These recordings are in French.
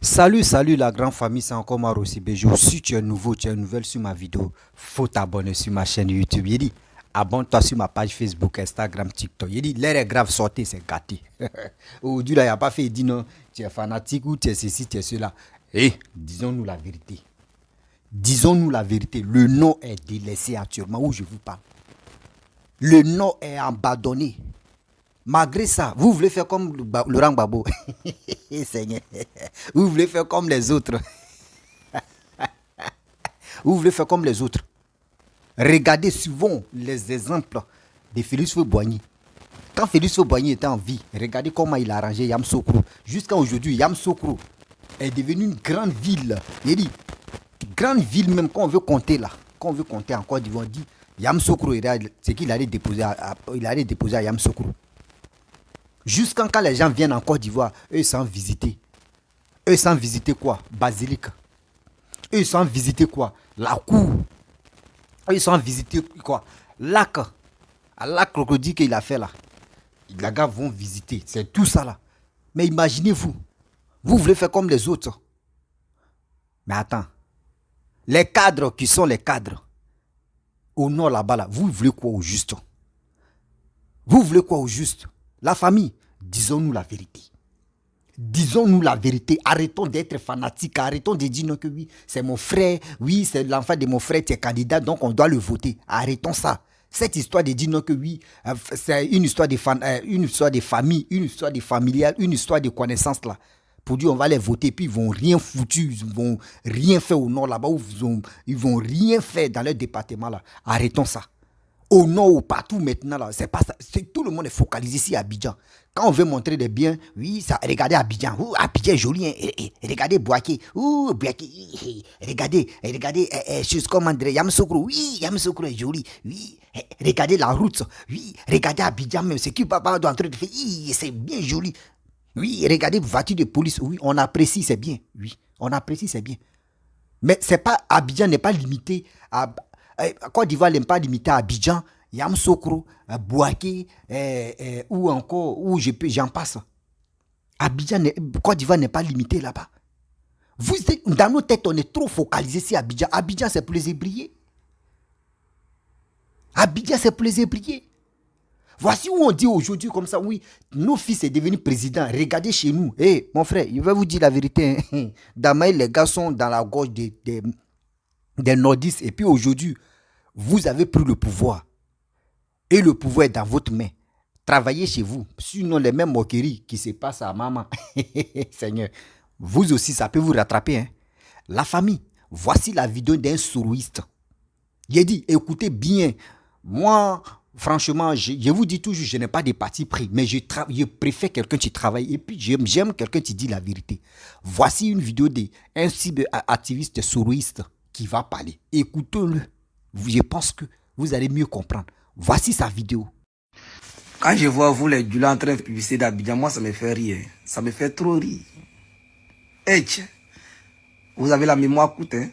Salut la grande famille, c'est encore moi Rossi Bejo. Si tu es nouveau, tu es nouvelle sur ma vidéo, faut t'abonner sur ma chaîne YouTube. Il dit, abonne-toi sur ma page Facebook, Instagram, TikTok. Il dit, l'air est grave, sortez, c'est gâté. Aujourd'hui, là, il n'y a pas fait, il dit non, tu es fanatique ou tu es ceci, tu es cela. Eh, disons-nous la vérité. Disons-nous la vérité. Le nom est délaissé actuellement où je vous parle. Le nom est abandonné. Malgré ça, vous voulez faire comme Laurent Gbagbo. Seigneur. Vous voulez faire comme les autres. Vous voulez faire comme les autres. Regardez souvent les exemples de Félix Faure-Boigny. Quand Félix Faure-Boigny était en vie, regardez comment il a arrangé Yamoussoukro. Jusqu'à aujourd'hui, Yamoussoukro est devenu une grande ville. Il dit, grande ville même, quand on veut compter là, quand on veut compter en Côte d'Ivoire, on dit Yamoussoukro, c'est qu'il allait déposer à Yamoussoukro. Jusqu'à quand les gens viennent en Côte d'Ivoire, eux sans visiter. Eux sans visiter quoi? Basilique. Eux sans visiter quoi? La cour. Eux sans visiter quoi? Lac. À lac crocodile qu'il a fait là. Les gars vont visiter. C'est tout ça là. Mais imaginez-vous. Vous voulez faire comme les autres. Mais attends. Les cadres qui sont les cadres. Au nord là-bas là. Vous voulez quoi au juste? Vous voulez quoi au juste? La famille, disons-nous la vérité. Disons-nous la vérité. Arrêtons d'être fanatiques. Arrêtons de dire non que oui, c'est mon frère. Oui, c'est l'enfant de mon frère qui est candidat, donc on doit le voter. Arrêtons ça. Cette histoire de dire non que oui, c'est une histoire de famille, une histoire de familiale, une histoire de connaissance là. Pour dire on va les voter, puis ils vont rien foutu, ils vont rien faire au nord là-bas, ils vont rien faire dans leur département là. Arrêtons ça. Au nord ou partout maintenant là, c'est pas ça. Tout le monde est focalisé ici à Abidjan. Quand on veut montrer des biens, oui, ça, regardez Abidjan. Abidjan est joli. Hein, regardez Boaké. Boaké. Regardez, chose comme André Yamoussoukro. Oui, Yamoussoukro est joli. Oui, regardez la route. Oui, regardez Abidjan même. C'est qui papa doit entrer de faire. Oui, c'est bien joli. Oui, regardez voiture de police. Oui, on apprécie, c'est bien. Oui, on apprécie, c'est bien. Mais c'est pas, Abidjan n'est pas limité à. Côte d'Ivoire n'est pas limité à Abidjan, Yamoussoukro, Boaké, ou encore, où j'en passe. Abidjan, Côte d'Ivoire n'est pas limité là-bas. Dans nos têtes, on est trop focalisé sur Abidjan. Abidjan, c'est pour les ébriers. Abidjan, c'est pour les ébriers. Voici où on dit aujourd'hui comme ça, oui, nos fils est devenu président. Regardez chez nous. Hey, mon frère, je vais vous dire la vérité. Hein. Damaï, les gars sont dans la gorge des nordistes. Et puis aujourd'hui, vous avez pris le pouvoir. Et le pouvoir est dans votre main. Travaillez chez vous. Sinon, les mêmes moqueries qui se passent à maman. Seigneur, vous aussi, ça peut vous rattraper. Hein? La famille, voici la vidéo d'un sourouiste. Il dit, écoutez bien, moi, franchement, je vous dis toujours, je n'ai pas de parti pris, mais je préfère quelqu'un qui travaille. Et puis, j'aime quelqu'un qui dit la vérité. Voici une vidéo d'un cyberactiviste sourouiste qui va parler. Écoutez-le. Je pense que vous allez mieux comprendre. Voici sa vidéo. Quand je vois vous les Dula en train de publier d'Abidjan, moi ça me fait rire. Ça me fait trop rire. Eh tiens, vous avez la mémoire courte. Hein?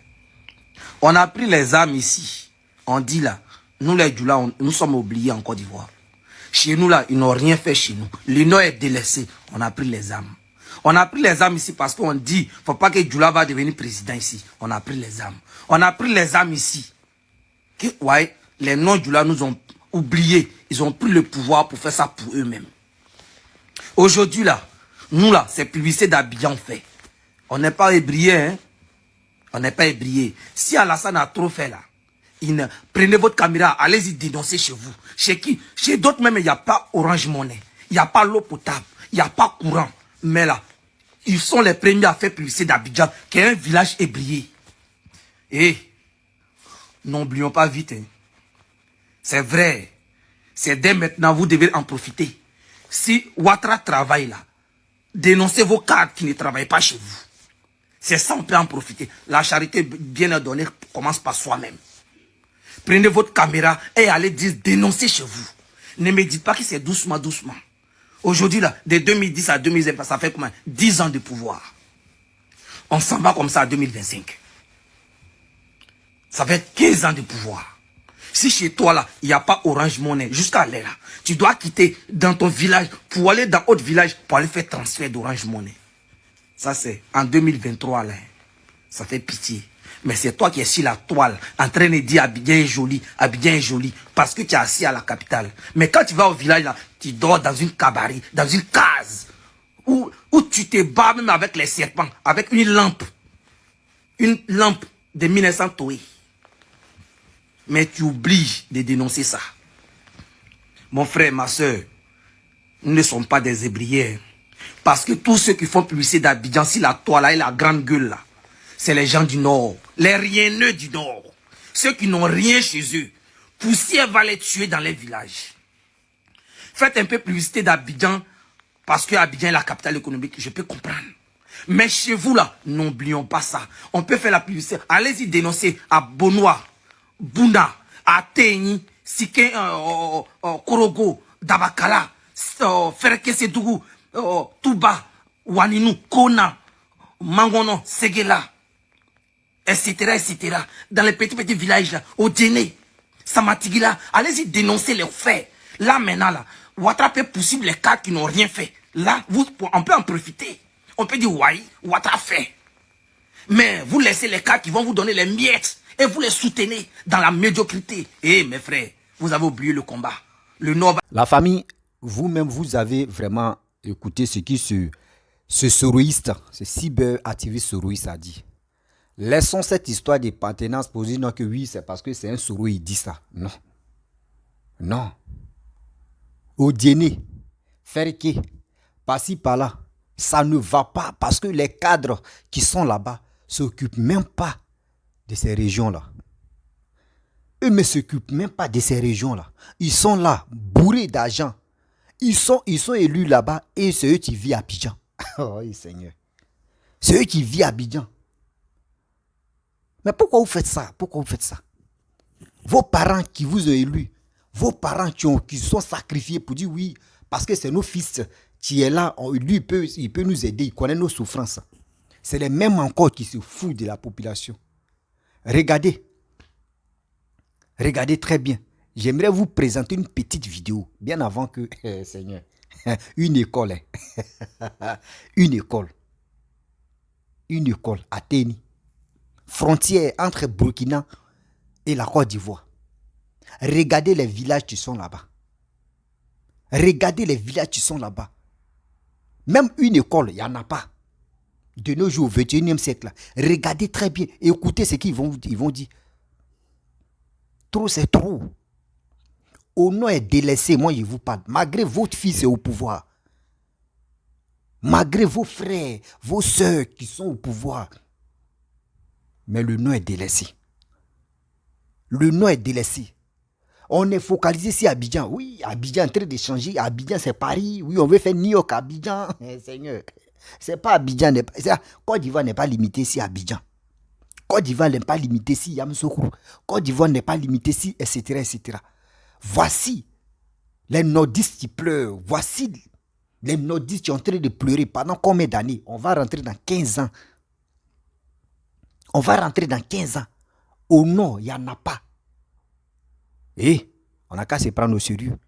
On a pris les armes ici. On dit là, nous les Dula, nous sommes oubliés en Côte d'Ivoire. Chez nous là, ils n'ont rien fait chez nous. Le nord est délaissé. On a pris les armes. On a pris les armes ici parce qu'on dit, faut pas que Dula va devenir président ici. On a pris les armes. On a pris les armes ici. Ouais, les non-Dula nous ont oubliés. Ils ont pris le pouvoir pour faire ça pour eux-mêmes. Aujourd'hui là, nous là, c'est publicité d'Abidjan fait. On n'est pas ébrié, hein. On n'est pas ébrié. Si Alassane a trop fait là, prenez votre caméra, allez-y dénoncer chez vous. Chez qui? Chez d'autres même, il n'y a pas Orange Money. Il n'y a pas l'eau potable. Il n'y a pas courant. Mais là, ils sont les premiers à faire publicité d'Abidjan, qui est un village ébrié. Et n'oublions pas vite. Hein. C'est vrai. C'est dès maintenant, vous devez en profiter. Si Ouattara travaille là, dénoncez vos cadres qui ne travaillent pas chez vous. C'est ça, on peut en profiter. La charité bien donnée commence par soi-même. Prenez votre caméra et allez dénoncer chez vous. Ne me dites pas que c'est doucement, doucement. Aujourd'hui là, de 2010 à 2020, ça fait combien? 10 ans de pouvoir. On s'en va comme ça à 2025. Ça fait 15 ans de pouvoir. Si chez toi là, il n'y a pas Orange Money, jusqu'à là, tu dois quitter dans ton village pour aller dans autre village pour aller faire transfert d'Orange Money. Ça, c'est en 2023, là. Ça fait pitié. Mais c'est toi qui es sur la toile, en train de dire Abidjan est joli, parce que tu es assis à la capitale. Mais quand tu vas au village, là, tu dors dans une cabaret, dans une case, où tu te bats même avec les serpents, avec une lampe de 1900 Toé. Mais tu oublies de dénoncer ça. Mon frère, ma soeur, nous ne sommes pas des ébrières. Parce que tous ceux qui font publicité d'Abidjan, si la toile là et la grande gueule là, c'est les gens du Nord, les rieneux du Nord. Ceux qui n'ont rien chez eux. Poussière va les tuer dans les villages. Faites un peu publicité d'Abidjan, parce que Abidjan est la capitale économique, je peux comprendre. Mais chez vous là, n'oublions pas ça. On peut faire la publicité. Allez-y dénoncer à Bonois, Bouna, à Téni, Siké, Korogo, Dabakala, Ferke Sedougou, Touba, Waninou, Kona, Mangono, Segela, etc. Dans les petits villages là, au Djéné, Samatigila, allez-y dénoncer les faits. Là maintenant là, Ouattara peut poursuivre les cas qui n'ont rien fait. Là, on peut en profiter. On peut dire, ouais, Ouattara fait. Mais vous laissez les cas qui vont vous donner les miettes et vous les soutenez dans la médiocrité. Eh mes frères, vous avez oublié le combat. Le Nord va... La famille, vous-même, vous avez vraiment écouté ce qui ce soroïste, ce cyber-activiste soroïste a dit. Laissons cette histoire de partenance pour dire non que oui, c'est parce que c'est un soro, il dit ça. Non. Non. Au dîner, Ferke, par-ci, par-là, ça ne va pas parce que les cadres qui sont là-bas ne s'occupent même pas de ces régions-là. Eux ne s'occupent même pas de ces régions-là. Ils sont là, bourrés d'argent. Ils sont élus là-bas et c'est eux qui vivent à Abidjan. Oh Seigneur. C'est eux qui vivent à Abidjan. Mais pourquoi vous faites ça? Pourquoi vous faites ça? Vos parents qui vous ont élus, vos parents qui sont sacrifiés pour dire oui, parce que c'est nos fils qui est là, lui il peut nous aider, il connaît nos souffrances. C'est les mêmes encore qui se foutent de la population. Regardez très bien. J'aimerais vous présenter une petite vidéo, bien avant que, Seigneur, une école à Téni, frontière entre Burkina et la Côte d'Ivoire. Regardez les villages qui sont là-bas. Même une école, il n'y en a pas. De nos jours, au XXIe siècle, là. Regardez très bien, écoutez ce qu'ils vont dire. Trop, c'est trop. Au nom est délaissé, moi je vous parle. Malgré votre fils est au pouvoir. Malgré vos frères, vos soeurs qui sont au pouvoir. Mais le nom est délaissé. On est focalisé sur Abidjan. Oui, Abidjan est en train de changer. Abidjan, c'est Paris. Oui, on veut faire New York, Abidjan. Seigneur, c'est pas Abidjan. Côte d'Ivoire n'est pas limité si Abidjan. Côte d'Ivoire n'est pas limité si Yamoussoukro. Côte d'Ivoire n'est pas limité si, etc. Voici les nordistes qui pleurent. Voici les nordistes qui sont en train de pleurer pendant combien d'années? On va rentrer dans 15 ans. Au nord, il n'y en a pas. Et on n'a qu'à se prendre au sérieux.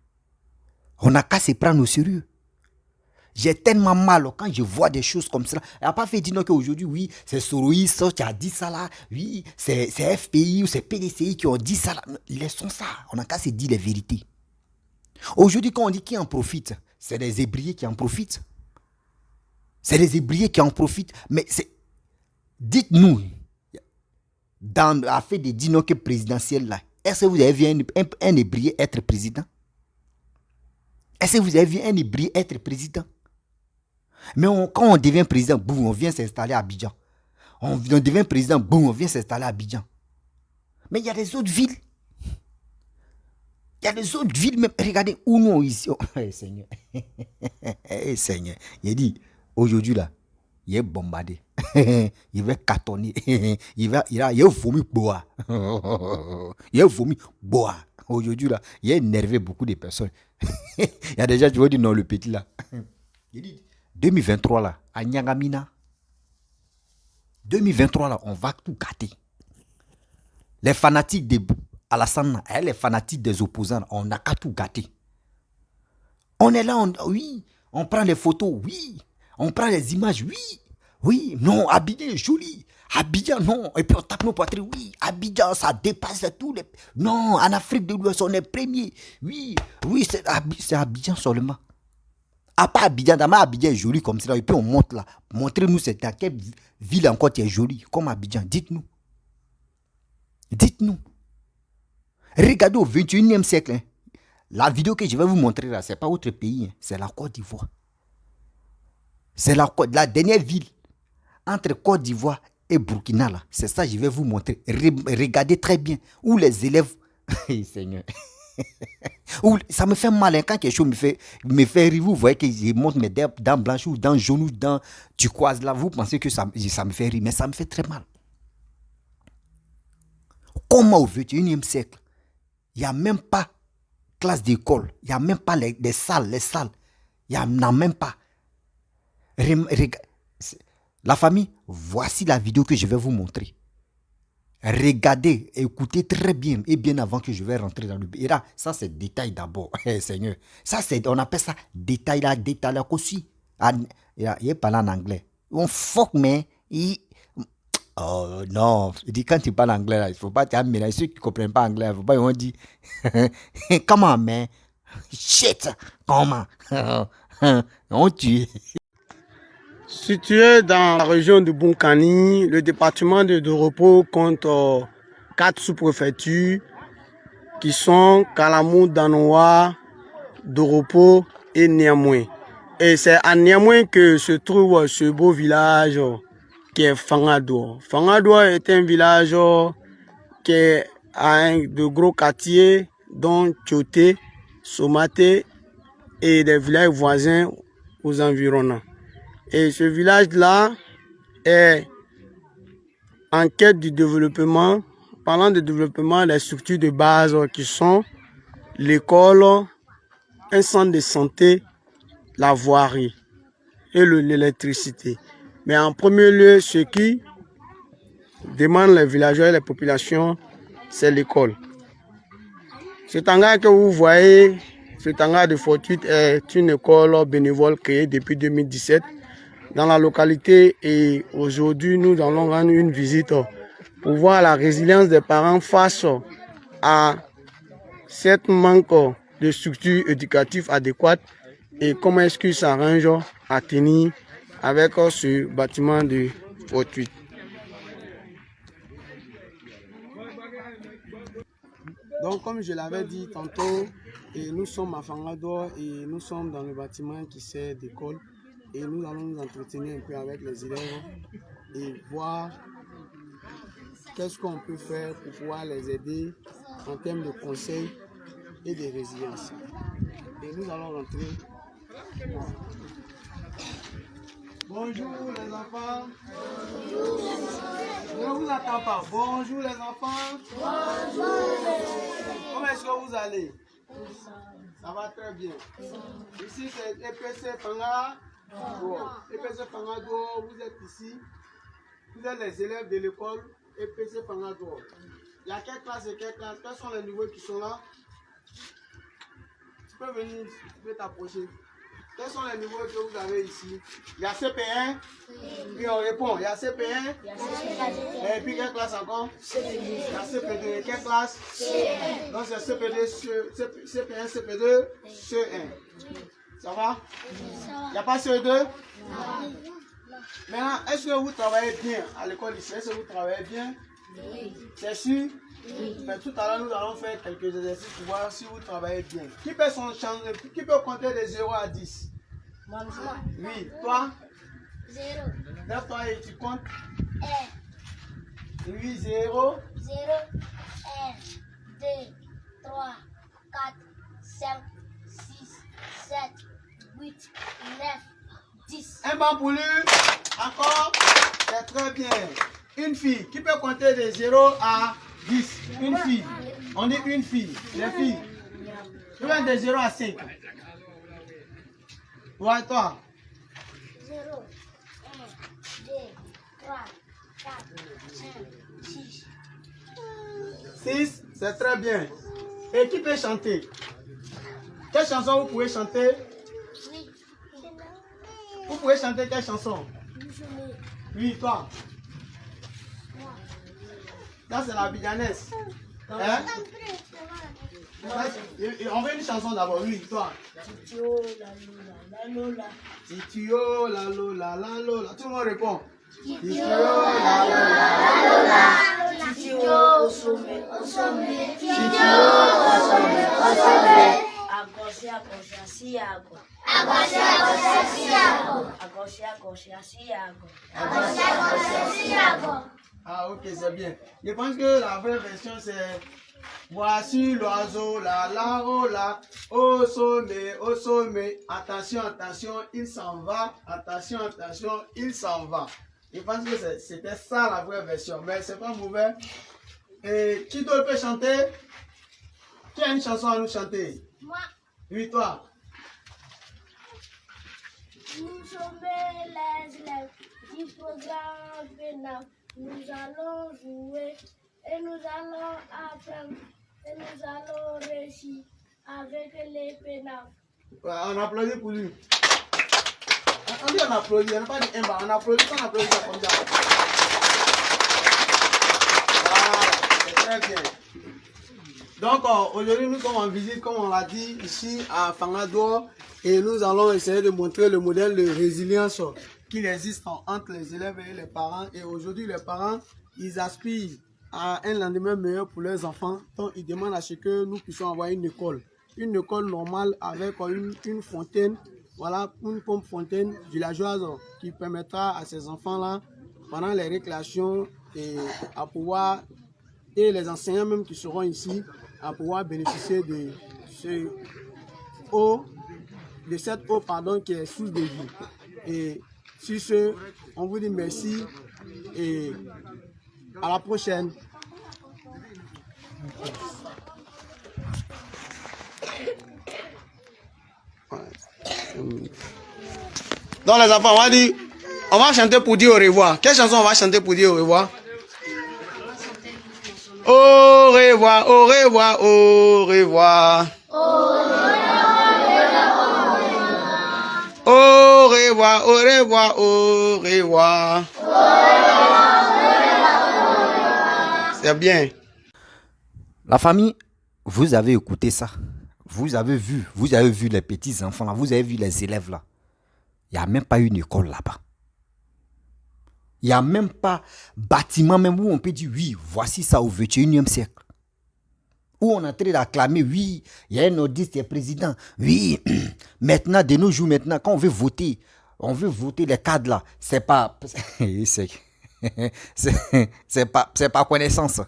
J'ai tellement mal quand je vois des choses comme ça. Elle n'a pas fait dire qu'aujourd'hui, oui, c'est Soroïs qui a dit ça là. Oui, c'est FPI ou c'est PDCI qui ont dit ça là. Laissons ça. On n'a qu'à se dire les vérités. Aujourd'hui, quand on dit qui en profite, c'est les ébriers qui en profitent. Mais dites-nous, dans l'affaire des dinoques présidentielles là, est-ce que vous avez vu un ébrier être président? Mais quand on devient président, boum, on vient s'installer à Abidjan. On devient président, boum, on vient s'installer à Abidjan. Mais il y a des autres villes. Même. Regardez où nous ici. Oh, Seigneur. Seigneur. Il dit, aujourd'hui là, il est bombardé. Il va cartonner. Il a vomi boire. Aujourd'hui là, il a énervé beaucoup de personnes. Il y a des gens qui vont dire non, le petit là. Il dit 2023 là, à Nyangamina. 2023 là, on va tout gâter. Les fanatiques de Alassane, les fanatiques des opposants, on n'a qu'à tout gâter. On est là, oui, on prend les photos, oui, on prend les images, oui. Oui, non, Abidjan est joli. Abidjan, non. Et puis on tape nos poitrines. Oui, Abidjan, ça dépasse tous les... Non, en Afrique de l'Ouest, on est premier. Oui, oui, c'est Abidjan seulement. À part Abidjan, Abidjan est joli comme ça. Et puis on monte là. Montrez-nous c'est à quelle ville encore qui est jolie, comme Abidjan. Dites-nous. Dites-nous. Regardez au 21e siècle. Hein. La vidéo que je vais vous montrer là, ce n'est pas autre pays. Hein. C'est la Côte d'Ivoire. C'est la dernière ville entre Côte d'Ivoire et Burkina là. C'est ça que je vais vous montrer. Regardez très bien où les élèves... Seigneur. Ça me fait mal hein, quand quelque chose me fait rire. Vous voyez que je monte mes dents blanches ou dents jaunes ou dents turquoise là. Vous pensez que ça me fait rire, mais ça me fait très mal. Comment au 21e siècle, il n'y a même pas classe d'école, il n'y a même pas les salles, il n'y en a même pas. La famille, voici la vidéo que je vais vous montrer. Regardez, écoutez très bien et bien avant que je vais rentrer dans le... Et là, ça c'est détail d'abord, Seigneur. Ça c'est, on appelle ça détail là aussi. Il parle en anglais. On fuck mais oh non, il dit quand tu parles anglais là, il faut pas t'amener ceux qui comprennent pas anglais, il faut pas on dit comment mais shit, comment on tue. Situé dans la région de Bunkani, le département de Doropo compte 4 sous-préfectures qui sont Kalamou, Danoa, Doropo et Niamoué. Et c'est à Niamoué que se trouve ce beau village qui est Fangadoua. Fangadoua est un village qui a de gros quartiers dont Tchoté, Somaté et des villages voisins aux environnants. Et ce village-là est en quête du développement. Parlant de développement, les structures de base qui sont l'école, un centre de santé, la voirie et l'électricité. Mais en premier lieu, ce qui demande les villageois et les populations, c'est l'école. Cet hangar que vous voyez, cet hangar de Fortuit est une école bénévole créée depuis 2017 dans la localité et aujourd'hui nous allons rendre une visite pour voir la résilience des parents face à cette manque de structures éducatives adéquates et comment est-ce qu'ils s'arrangent à tenir avec ce bâtiment de Fortuit. Donc comme je l'avais dit tantôt, nous sommes à Fangadoua et nous sommes dans le bâtiment qui sert d'école. Et nous allons nous entretenir un peu avec les élèves et voir qu'est-ce qu'on peut faire pour pouvoir les aider en termes de conseils et de résilience. Et nous allons rentrer. Bonjour les enfants. Bonjour. Je ne vous attends pas. Bonjour les enfants. Bonjour. Comment est-ce que vous allez? Ça va très bien. Ici c'est EPC Fanga. EPC Fangadoua, vous êtes ici, vous êtes les élèves de l'école EPC Fangadoua. Il y a quelle classe et quelle classe? Quels sont les niveaux qui sont là? Tu peux venir, tu peux t'approcher. Quels sont les niveaux que vous avez ici? Il y a CP1, puis on répond, il y a CP1, et puis quelle classe encore? Il y a CP2, et quelle classe? Donc c'est CP2, CP1, CP2, CE1. Ça va? Il n'y a pas CE2? Maintenant, est-ce que vous travaillez bien à l'école ici? Est-ce que vous travaillez bien? Oui. C'est sûr? Oui. Mais tout à l'heure, nous allons faire quelques exercices pour voir si vous travaillez bien. Qui peut compter de 0 à 10? Moi. Oui. Toi? 0. Lève-toi et tu comptes? 1. Oui, 0. 0, 1, 2, 3, 4, 5, 6, 7, 8, 9, 10. Un banc pour lui. Encore. C'est très bien. Une fille. Qui peut compter de 0 à 10? Une fille. On dit une fille. Les filles. Tu viens de 0 à 5. Ouais, toi. 0, 1, 2, 3, 4, 5, 6. 6, c'est très bien. Et qui peut chanter? Quelle chanson vous pouvez chanter? Oui. Vous pouvez chanter quelle chanson? Oui, toi. Ça, c'est la bidjanesse. Hein? On veut une chanson d'abord, oui, toi. Titio, la lola. Titio, la lola, la lola. Tout le monde répond. Titio, la lola, la lola. Titio, au sommet, au sommet. Titio, au sommet, au sommet. Agoshe, agoshe, asiago. Agoshe, agoshe, asiago. Agoshe, agoshe, asiago. Agoshe, agoshe, asiago. Ah, ok, c'est bien. Je pense que la vraie version, c'est voici l'oiseau, là, oh là, au sommet, attention, attention, il s'en va, attention, attention, il s'en va. Je pense que c'était ça la vraie version, mais c'est pas mauvais. Et qui d'autre peut chanter? Qui a une chanson à nous chanter? Moi. Oui, toi. Nous sommes les élèves du programme pénal. Nous allons jouer et nous allons apprendre et nous allons réussir avec les pénals. Ouais, on applaudit pour lui. On dit on applaudit, on n'a pas dit un bas, on applaudit ça comme ça. Voilà, c'est très bien. Donc aujourd'hui nous sommes en visite, comme on l'a dit, ici à Fangador, et nous allons essayer de montrer le modèle de résilience qu'il existe entre les élèves et les parents. Et aujourd'hui, les parents, ils aspirent à un lendemain meilleur pour leurs enfants. Donc, ils demandent à ce que nous puissions avoir une école normale avec une fontaine, voilà, une pompe fontaine villageoise qui permettra à ces enfants-là, pendant les récréations, et à pouvoir, et les enseignants même qui seront ici, à pouvoir bénéficier de cette eau, qui est source de vie. Et sur ce, on vous dit merci et à la prochaine. Donc les enfants, on va chanter pour dire au revoir. Quelle chanson on va chanter pour dire au revoir? Au revoir, au revoir, au revoir. Au revoir, au revoir, au revoir. C'est bien. La famille, vous avez écouté ça. Vous avez vu les petits enfants là, vous avez vu les élèves là. Il n'y a même pas une école là-bas. Il n'y a même pas bâtiment même où on peut dire oui, voici ça au XXIe siècle. Où on est en train d'acclamer, oui, il y a un nordiste qui est président. Oui, maintenant, de nos jours, maintenant, quand on veut voter les cadres là. C'est pas connaissance.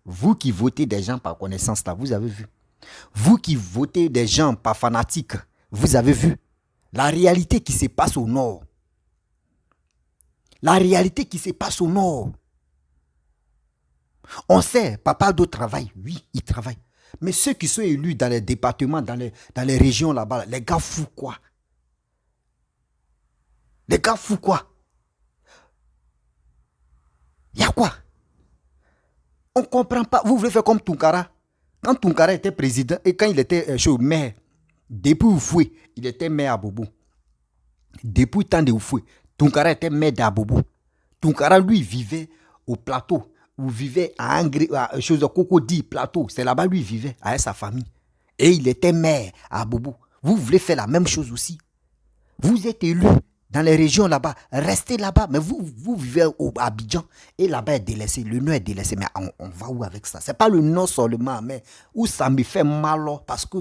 Vous qui votez des gens par connaissance là, vous avez vu. Vous qui votez des gens par fanatique, vous avez vu. La réalité qui se passe au nord. La réalité qui se passe au nord. On sait, Papa doit travailler. Oui, il travaille. Mais ceux qui sont élus dans les départements, dans les régions là-bas, les gars fous quoi? Les gars fous quoi? Il y a quoi? On ne comprend pas. Vous voulez faire comme Tounkara. Quand Tounkara était président et quand il était maire, depuis Oufoué, il était maire à Bobo. Depuis le temps de Oufoué, Tounkara était maire d'Abobo. Tounkara, lui, vivait au plateau. Ou vivait à chose de Cocody, plateau. C'est là-bas lui vivait avec sa famille. Et il était maire à Bobo. Vous voulez faire la même chose aussi. Vous êtes élu dans les régions là-bas. Restez là-bas. Mais vous vivez à Abidjan. Et là-bas est délaissé. Le nom est délaissé. Mais on va où avec ça? C'est pas le nom seulement. Mais où ça me fait mal. Parce que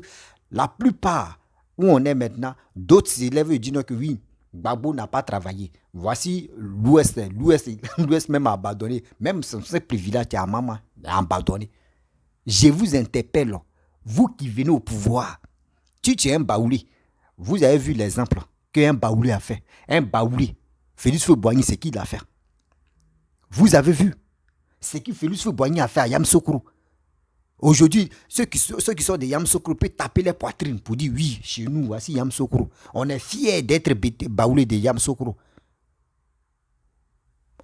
la plupart où on est maintenant, d'autres élèves disent que oui, Gbagbo n'a pas travaillé. Voici l'Ouest même a abandonné. Même ce privilège à maman a abandonné. Je vous interpelle, vous qui venez au pouvoir, tu es un Baoulé. Vous avez vu l'exemple qu'un Baoulé a fait. Un Baoulé, Félix Houphouët-Boigny, c'est qui l'a fait? Vous avez vu ce que Félix Houphouët-Boigny a fait à Yamoussoukro. Aujourd'hui, ceux qui sont de Yamoussoukro peuvent taper les poitrines pour dire oui, chez nous, voici Yamoussoukro. On est fiers d'être Baoulé de Yamoussoukro.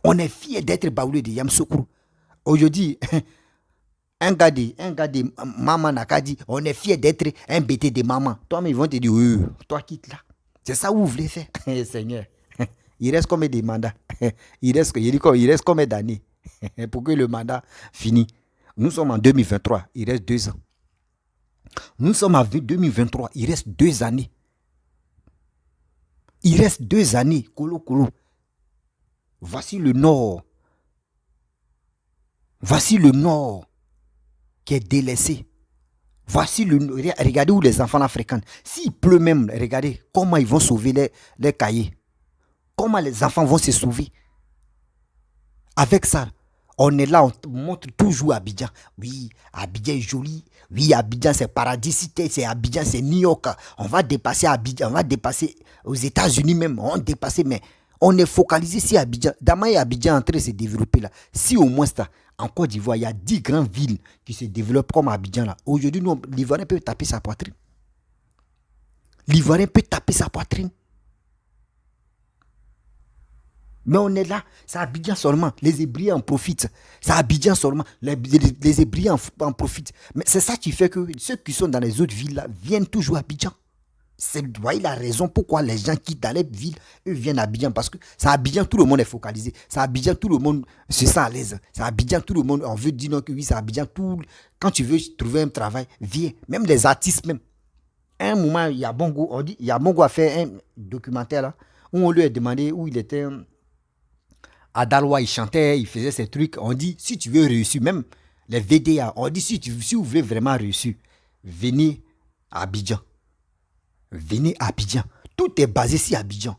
On est fiers d'être Baoulé de Yamoussoukro. Aujourd'hui, un gars de maman n'a qu'à dire, on est fiers d'être un BT de maman. Toi-même, ils vont te dire, toi quitte là. C'est ça où vous voulez faire. Seigneur, il reste combien de mandats? il reste combien d'années pour que le mandat finisse? Nous sommes en 2023, il reste 2 ans. Nous sommes en 2023, il reste 2 années. Il reste 2 années, Kolo. Voici le Nord. Voici le Nord qui est délaissé. Voici regardez où les enfants là fréquentent. S'il pleut même, regardez comment ils vont sauver les cahiers. Comment les enfants vont se sauver. Avec ça, on est là, on montre toujours Abidjan. Oui, Abidjan est joli. Oui, Abidjan c'est paradis. C'est Abidjan, c'est New York. On va dépasser Abidjan, on va dépasser aux États-Unis même. On dépasse, mais on est focalisé sur Abidjan. Damaï Abidjan est en train de se développer là. Si au moins ça, en Côte d'Ivoire, il y a 10 grandes villes qui se développent comme Abidjan là. Aujourd'hui, l'Ivoirien peut taper sa poitrine. L'Ivoirien peut taper sa poitrine. Mais on est là, c'est Abidjan seulement. Les Hébriens en profitent. C'est Abidjan seulement. Les Hébriens en profitent. Mais c'est ça qui fait que ceux qui sont dans les autres villes là viennent toujours à Abidjan. Vous voyez la raison pourquoi les gens qui dans les villes, eux viennent à Abidjan. Parce que c'est Abidjan, tout le monde est focalisé. C'est Abidjan, tout le monde se sent à l'aise. C'est Abidjan, tout le monde, on veut dire non que oui, c'est Abidjan. Quand tu veux trouver un travail, viens. Même les artistes même. À un moment, il y a Bongo, on dit, il y a Bongo a fait un documentaire là, où on lui a demandé où il était... À Daloa, il chantait, il faisait ses trucs. On dit, si tu veux réussir, même les VDA, on dit, si vous voulez vraiment réussir, venez à Abidjan. Venez à Abidjan. Tout est basé sur Abidjan.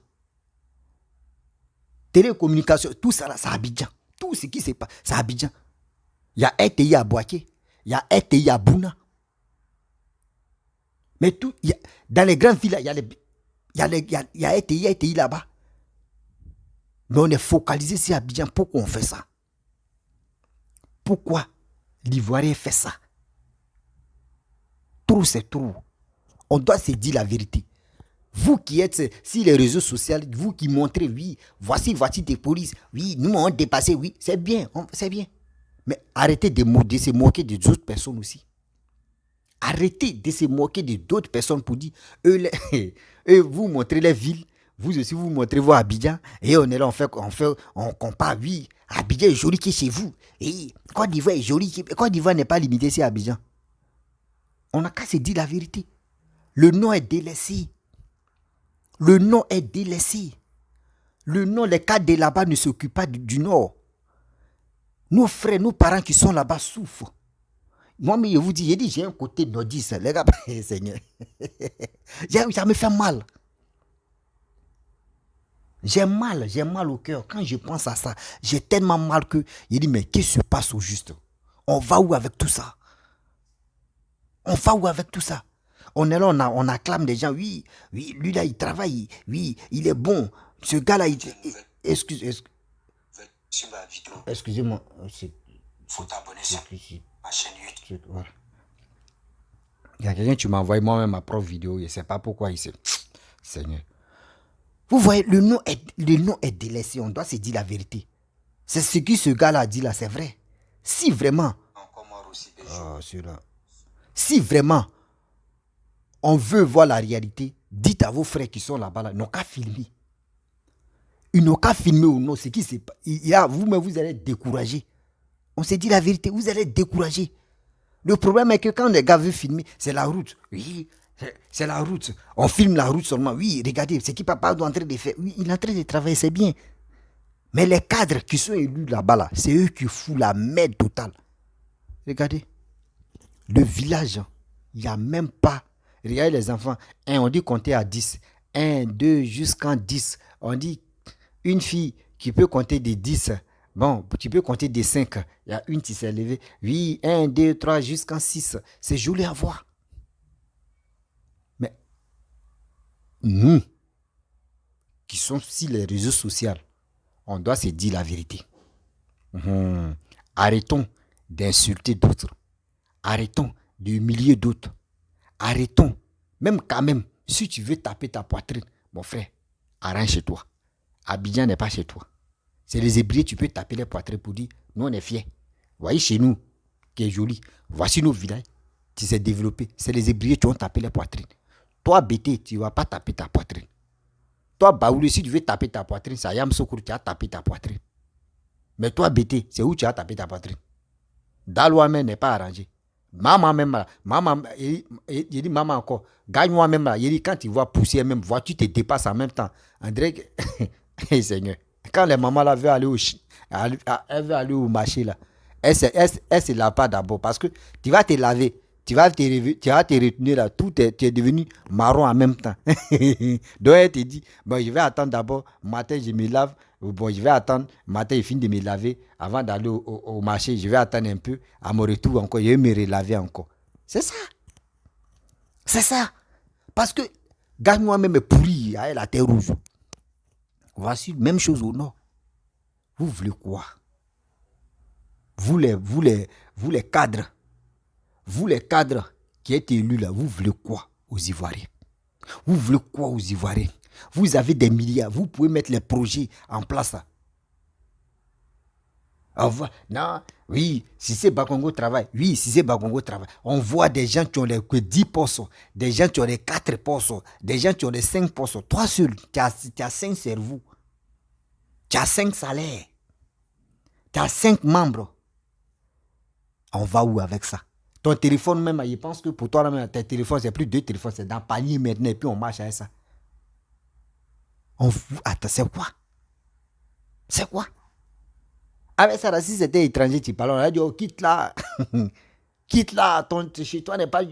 Télécommunication, tout ça là, c'est Abidjan. Tout ce qui se passe, c'est Abidjan. Il y a RTI à Boaké, il y a RTI à Bouna. Mais tout, dans les grandes villes, il y a RTI là-bas. Mais on est focalisé sur Abidjan. Pourquoi on fait ça? Pourquoi l'Ivoirien fait ça? Trop, c'est trop. On doit se dire la vérité. Vous qui êtes sur les réseaux sociaux, vous qui montrez, oui, voici des polices, oui, nous on dépassé, oui, c'est bien, c'est bien. Mais arrêtez de se moquer des autres personnes aussi. Arrêtez de se moquer d'autres personnes pour dire, eux, vous montrez les villes. Vous aussi, vous montrez vos Abidjan. Et on est là, on compare. Oui, Abidjan est joli qui est chez vous. Et Côte d'Ivoire est joli. Côte d'Ivoire n'est pas limité sur Abidjan. On n'a qu'à se dire la vérité. Le nom est délaissé. Le nom est délaissé. Le nom, les cadres de là-bas ne s'occupent pas du Nord. Nos frères, nos parents qui sont là-bas souffrent. Moi, mais je vous dis, j'ai un côté nordiste. Les gars, Seigneur. Ça me fait mal. J'ai mal au cœur. Quand je pense à ça, j'ai tellement mal que je dis, mais qu'est-ce qui se passe au juste? On va où avec tout ça? On va où avec tout ça? On est là, on acclame des gens. Oui, lui là, il travaille. Oui, il est bon. Ce gars-là, excusez-moi. Il faut t'abonner sur ma chaîne YouTube. Voilà. Il y a quelqu'un qui m'a envoyé moi-même ma propre vidéo. Je ne sais pas pourquoi il s'est... Seigneur. Vous voyez, le nom est délaissé. On doit se dire la vérité. C'est ce que ce gars-là a dit là, c'est vrai. Si vraiment... Si vraiment on veut voir la réalité, dites à vos frères qui sont là-bas, là, ils n'ont qu'à filmer. Ils n'ont qu'à filmer ou non. Ce qui se passe. Vous-même, vous allez être découragé. On s'est dit la vérité, vous allez être découragé. Le problème est que quand les gars veulent filmer, c'est la route. Oui, c'est la route. On filme la route seulement. Oui, regardez, ce qui papa est en train de faire. Oui, il est en train de travailler, c'est bien. Mais les cadres qui sont élus là-bas, là, c'est eux qui foutent la merde totale. Regardez. Le village, il n'y a même pas. Regardez les enfants. On dit compter à 10. 1, 2, jusqu'en 10. On dit une fille qui peut compter des 10. Bon, tu peux compter des 5. Il y a une qui s'est levée. Oui, 1, 2, 3, jusqu'en 6. C'est joli à voir. Mais nous, qui sommes sur les réseaux sociaux, on doit se dire la vérité. Arrêtons d'insulter d'autres. Arrêtons d'humilier d'autres. Arrêtons. Même quand même, si tu veux taper ta poitrine, mon frère, arrange chez toi. Abidjan n'est pas chez toi. C'est les Hébriens, tu peux taper les poitrines pour dire, nous on est fiers. Voyez chez nous, qui est joli. Voici nos villages qui s'est développé. C'est les Hébriens qui ont tapé les poitrines. Toi, bêté, tu ne vas pas taper ta poitrine. Toi, Baoulé, si tu veux taper ta poitrine, ça Yamoussoukro, tu as tapé ta poitrine. Mais toi, Bété, c'est où tu as tapé ta poitrine. Dalois même n'est pas arrangé. Maman même là, maman, il dit maman encore, gagne-moi même là, il dit quand tu vois pousser même, vois, tu te dépasses en même temps. André, hey, Seigneur, quand les mamans là veulent aller elle veut aller au marché là, elle se lave pas d'abord parce que tu vas te laver, tu vas te retenir là, tu es devenu marron en même temps. Donc elle te dit, bon, je vais attendre d'abord, matin je me lave, bon, je vais attendre, matin je finis de me laver avant d'aller au marché, je vais attendre un peu, à mon retour encore, je vais me relaver encore. C'est ça. C'est ça. Parce que gagne-moi même est pourri, avec la terre rouge. Voici, même chose au nord. Vous voulez quoi? Vous les cadres, qui êtes élus là, vous voulez quoi aux Ivoiriens? Vous voulez quoi aux Ivoiriens? Vous avez des milliards, vous pouvez mettre les projets en place là. Non, oui, si c'est Bakongo travaille, oui, si c'est Bakongo travaille. On voit des gens qui ont les 10%, des gens qui ont les 4%, des gens qui ont les 5%. Toi seul, tu as 5 cerveaux, tu as 5 salaires, tu as 5 membres. On va où avec ça? Ton téléphone même, je pense que pour toi, même, ton téléphone, c'est plus 2 téléphones, c'est dans le panier maintenant, et puis on marche avec ça. Attends, c'est quoi? C'est quoi? Avec ça, si c'était étranger, tu parles, on a dit, oh, quitte là. Quitte là, chez toi n'est pas...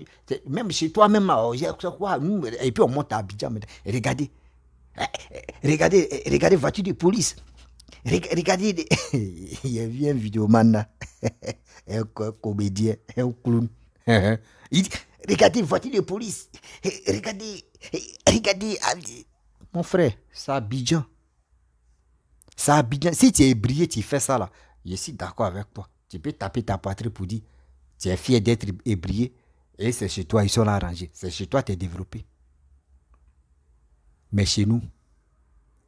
Même chez toi, même, c'est quoi? Et puis on monte à Abidjan. Regardez. Regardez, voiture de police. Regardez. Il y a vu un vidéoman là. Un comédien, un clown. Il dit, regardez, voiture de police. Regardez. Mon frère, c'est Abidjan. C'est Abidjan. Si tu es brillé, tu fais ça là. Je suis d'accord avec toi. Tu peux taper ta poitrine pour dire, tu es fier d'être ébrié. Et c'est chez toi, ils sont là rangés. C'est chez toi, tu es développé. Mais chez nous,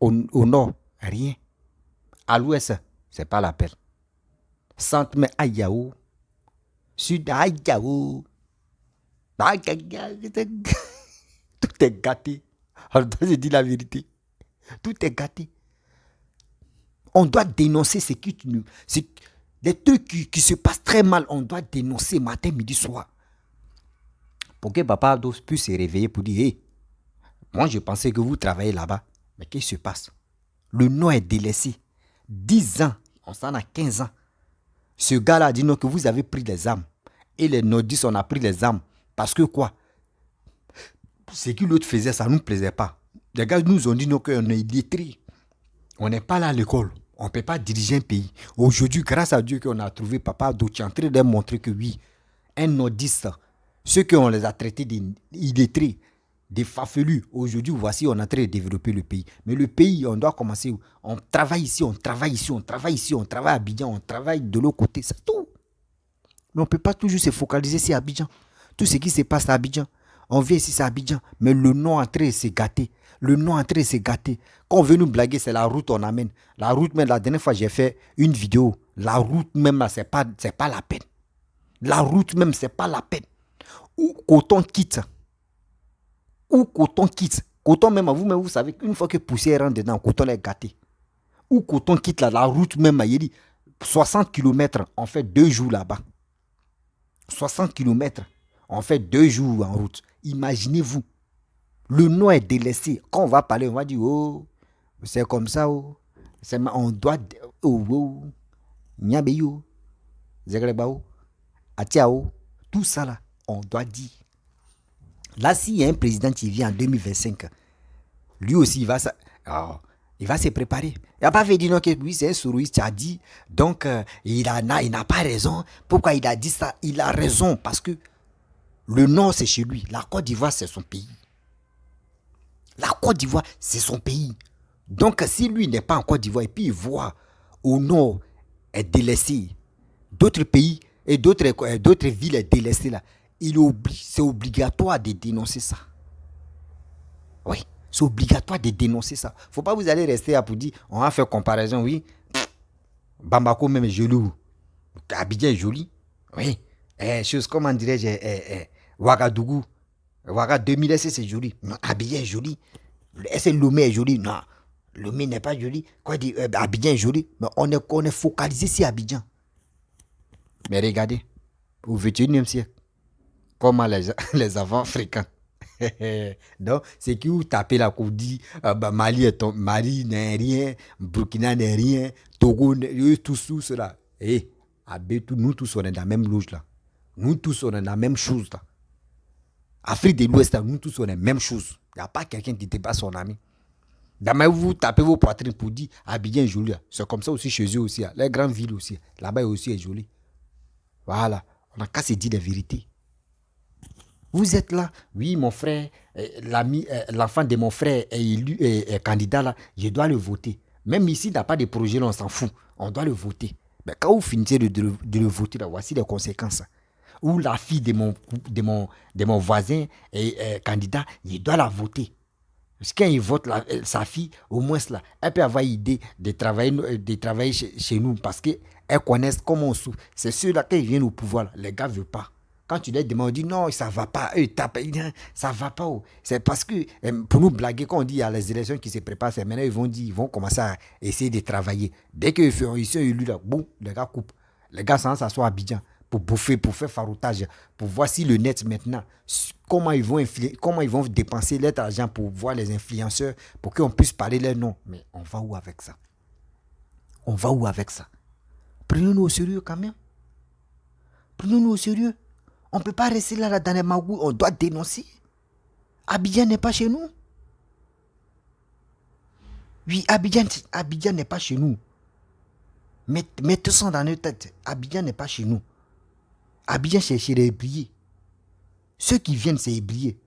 au nord, rien. À l'ouest, c'est pas la peine. Centre, mais Ayaou. Sud, Ayaou. Tout est gâté. Alors, je dis la vérité. Tout est gâté. On doit dénoncer ce qui des trucs qui se passent très mal. On doit dénoncer matin, midi, soir. Pour que Papa Ado puisse se réveiller pour dire, hey, moi je pensais que vous travaillez là-bas. Mais qu'est-ce qui se passe? Le nom est délaissé. 10 ans, on s'en a 15 ans. Ce gars-là a dit non, que vous avez pris les armes. Et les nordistes, on a pris les armes. Parce que quoi? Ce que l'autre faisait, ça ne nous plaisait pas. Les gars nous ont dit non, qu'on est illettrés. On n'est pas là à l'école. On ne peut pas diriger un pays. Aujourd'hui, grâce à Dieu qu'on a trouvé Papa Ado, tu es en train de montrer que oui, un nordiste, ceux qu'on les a traités d'illettrés, des farfelus, aujourd'hui, voici, on est en train de développer le pays. Mais le pays, on doit commencer. On travaille ici, on travaille à Abidjan, on travaille de l'autre côté, c'est tout. Mais on ne peut pas toujours se focaliser sur Abidjan. Tout ce qui se passe à Abidjan, on vient ici, c'est Abidjan. Mais le nom est en train de se gâter. Quand on veut nous blaguer, c'est la route on amène. La route, même la dernière fois, j'ai fait une vidéo. La route même, là, c'est pas la peine. La route même, c'est pas la peine. Où Coton quitte. Coton même, vous-même, vous savez qu'une fois que poussière rentre dedans, Coton est gâté. Où Coton quitte là, la route même, il dit 60 km, on fait 2 jours là-bas. 60 km, on fait 2 jours en route. Imaginez-vous. Le nom est délaissé. Quand on va parler, on va dire, oh, c'est comme ça, oh. On doit, oh, Nyabeyo, Zegrebao, Atiao, tout ça là, on doit dire. Là, s'il y a un président qui vient en 2025, lui aussi, il va se préparer. Il n'a pas fait dire non, que oui, c'est un sourouiste, tu as dit. Donc, il n'a pas raison. Pourquoi il a dit ça? Il a raison parce que le Nord, c'est chez lui. La Côte d'Ivoire, c'est son pays. La Côte d'Ivoire, c'est son pays. Donc, si lui n'est pas en Côte d'Ivoire et puis il voit au Nord est délaissé, d'autres pays et d'autres villes est délaissées là, c'est obligatoire de dénoncer ça. Oui, c'est obligatoire de dénoncer ça. Il ne faut pas vous aller rester là pour dire, on va faire comparaison, oui. Bamako même est joli. Abidjan est joli. Oui. Chose, comment dirais-je, Ouagadougou. Ouagadougou 2000, c'est joli. Abidjan est joli. Est-ce que Lomé est joli? Non. Lomé n'est pas joli. Quoi dit Abidjan est joli. Mais on est focalisé sur Abidjan. Mais regardez, au XXIe siècle, comment les enfants fréquentent. Donc, c'est qui vous tapez la cour dit Mali n'est rien, Burkina n'est rien, Togo, tout cela. Et nous tous on est dans la même loge là. Nous tous on est dans la même chose là. Afrique de l'Ouest, nous tous on est la même chose. Il n'y a pas quelqu'un qui dépasse son ami. Demain, vous tapez vos poitrines pour dire Abidjan est joli. C'est comme ça aussi chez eux aussi. Les grandes villes aussi. Là-bas aussi est joli. Voilà. On n'a qu'à se dire la vérité. Vous êtes là, oui, mon frère, l'enfant de mon frère est élu, est candidat là, je dois le voter. Même ici, il n'a pas de projet, là, on s'en fout. On doit le voter. Mais quand vous finissez de le voter, là, voici les conséquences. Ou la fille de mon voisin est candidat, je dois la voter. Parce que quand il vote sa fille, au moins là, elle peut avoir idée de travailler chez nous parce qu'elle connaissent comment on souffre. C'est ceux-là, quand ils viennent au pouvoir, là, les gars ne veulent pas. Quand tu leur demandes, on dit non, ça ne va pas. Eux, ça ne va pas. Oh. C'est parce que, pour nous blaguer, quand on dit il y a les élections qui se préparent, c'est maintenant ils vont commencer à essayer de travailler. Dès qu'ils sont élus, là, boum, les gars coupent. Les gars s'assoient à Abidjan pour bouffer, pour faire faroutage, pour voir si le net maintenant, comment ils vont dépenser leur argent pour voir les influenceurs, pour qu'on puisse parler leur nom. Mais on va où avec ça? On va où avec ça? Prenons-nous au sérieux quand même. Prenons-nous au sérieux. On ne peut pas rester là dans les magouilles. On doit dénoncer. Abidjan n'est pas chez nous. Oui, Abidjan n'est pas chez nous. Mettez ça dans nos têtes. Abidjan n'est pas chez nous. Abidjan, c'est chez les Ébriers. Ceux qui viennent, c'est Ébriers.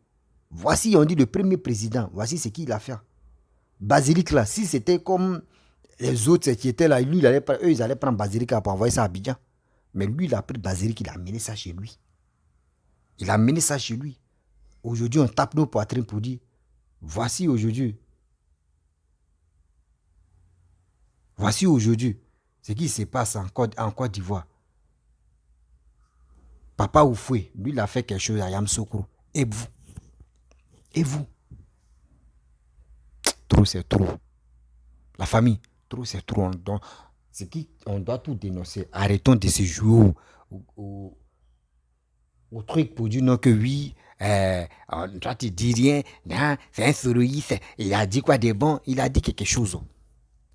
Voici, on dit, le premier président. Voici ce qu'il a fait. Basilic, là, si c'était comme les autres qui étaient là, lui, ils allaient prendre Basilic pour envoyer ça à Abidjan. Mais lui, il a pris Basilic, il a amené ça chez lui. Il a amené ça chez lui. Aujourd'hui, on tape nos poitrines pour dire, voici aujourd'hui ce qui se passe en Côte d'Ivoire. Papa Oufoué, lui, il a fait quelque chose à Yamoussoukro. Et vous? Trop, c'est trop. La famille, trop, c'est trop. On doit tout dénoncer. Arrêtons de se jouer au truc pour dire non que oui, toi tu dis rien, non, c'est un souris, il a dit quoi de bon, il a dit quelque chose.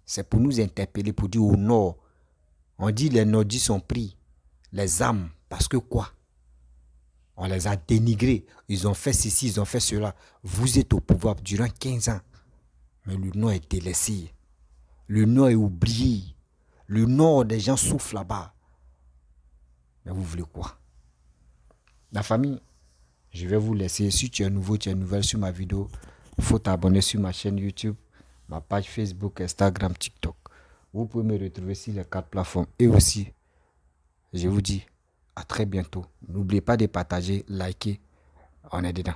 C'est pour nous interpeller, pour dire au nord, on dit les nordistes sont pris, les âmes, parce que quoi? On les a dénigrés, ils ont fait ceci, ils ont fait cela. Vous êtes au pouvoir durant 15 ans, mais le nord est délaissé, le nord est oublié, le nord des gens souffrent là-bas. Mais vous voulez quoi? La famille, je vais vous laisser. Si tu es nouveau, tu es nouvelle sur ma vidéo, il faut t'abonner sur ma chaîne YouTube, ma page Facebook, Instagram, TikTok. Vous pouvez me retrouver sur les 4 plateformes. Et aussi, je vous dis à très bientôt. N'oubliez pas de partager, liker. On est dedans.